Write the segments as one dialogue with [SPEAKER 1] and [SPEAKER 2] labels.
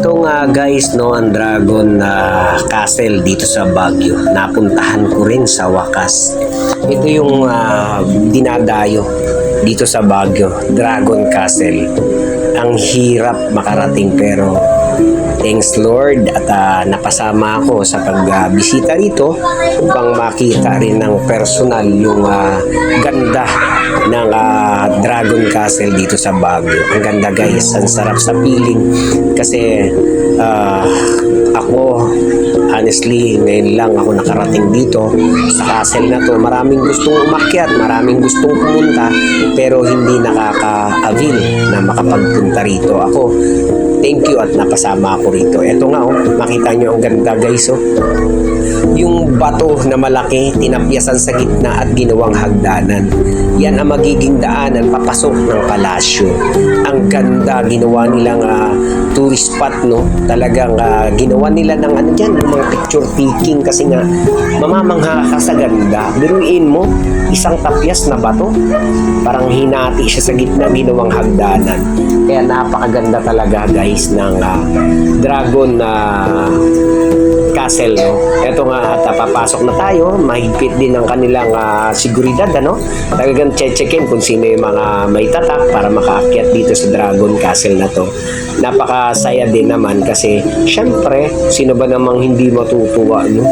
[SPEAKER 1] Ito nga guys, no, ang Dragon Castle dito sa Baguio. Napuntahan ko rin sa wakas. Ito yung dinadayo dito sa Baguio, Dragon Castle. Ang hirap makarating pero thanks Lord at napasama ako sa pagbisita rito upang makita rin ng personal yung ganda ng Dragon Castle dito sa Baguio. Ang ganda guys, ang sarap sa feeling kasi ako honestly ngayon lang ako nakarating dito sa castle na to. Maraming gustong umakyat, maraming gustong pumunta pero hindi nakaka-avail na makapagpunta rito. Ako thank you at napasama ako rito. Ito nga makita nyo ang ganda guys yung bato na malaki tinapyasan sa gitna at ginawang hagdanan. Yan ang magiging daanan papasok ng palasyo. Ang ganda, ginawa nilang tourist spot, no? Talagang ginawa nila ng yung mga picture taking kasi nga mamamangha ka sa ganda. Biruin mo, isang tapyas na bato parang hinati siya sa gitna, ginawang hagdanan. Kaya napakaganda talaga guys ng Dragon Castle, no? Ito nga at papasok na tayo, mahigpit din ang kanilang seguridad, ano? Talagang checkin kung sino yung mga may tatak para makaakyat dito sa Dragon Castle na to. Napakasaya din naman kasi syempre, sino ba namang hindi matutuwa, no?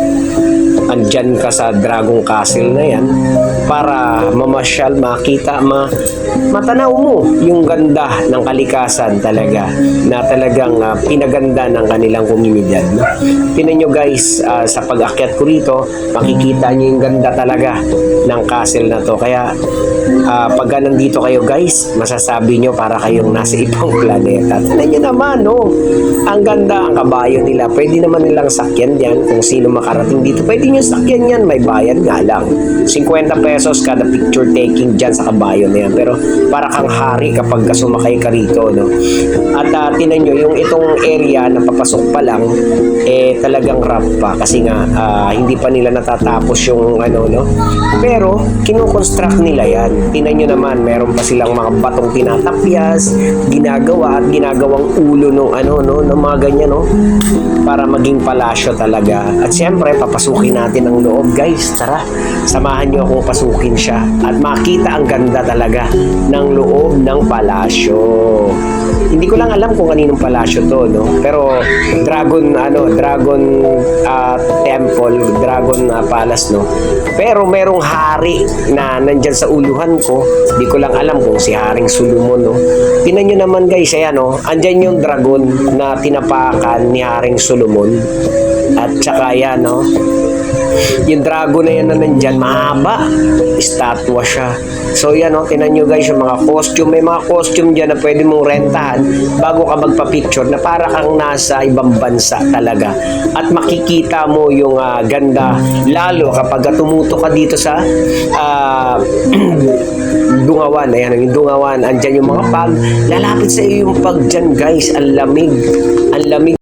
[SPEAKER 1] Andyan ka sa Dragon Castle na yan para mamasyal, makita, matanaw mo yung ganda ng kalikasan talaga na talagang pinaganda ng kanilang komunidad, no? Tinan nyo guys, sa pag-akyat ko rito makikita nyo yung ganda talaga ng castle na to. Kaya pagka nandito kayo guys, masasabi nyo para kayong nasa ibang planeta. Tinan nyo naman, no? Ang ganda, ang kabayo nila, pwede naman nilang sakyan yan kung sino makarating dito. Pwede nyo sakyan yan, may bayad nga lang 50 pesos kada picture taking dyan sa kabayo na yan. Pero para kang hari kapag sumakay ka rito, no? At tinan nyo, yung itong area na papasok pa lang talagang rough pa kasi nga hindi pa nila natatapos yung no? Pero kinoconstruct nila yan. Tinan nyo naman, meron pa silang mga batong tinatapyas, ginagawa at ginagawang ulo ng mga ganyan, no? Para maging palasyo talaga. At siyempre, papasukin natin ang loob guys. Tara, samahan nyo akong pasukin siya at makita ang ganda talaga ng loob ng palasyo. Hindi ko lang alam kung kaninong palasyo to, no? Pero Dragon Temple, Dragon Palace, no? Pero merong hari na nandyan sa uluhan ko. Hindi ko lang alam kung si Haring Solomon, no? Tingnan nyo naman guys, ayan, no? Andyan yung dragon na tinapakan ni Haring Solomon. At saka yan, no? Yung dragon na yan na nandyan, mahaba, estatwa siya. So yan, tinan nyo guys yung mga costume. May mga costume dyan na pwede mong rentahan bago ka magpa-picture na para kang nasa ibang bansa talaga. At makikita mo yung ganda, lalo kapag tumuto ka dito sa Dungawan. Ayan, yung Dungawan, andyan yung mga pag, lalapit sa iyo yung pag dyan guys, ang lamig. Ang lamig.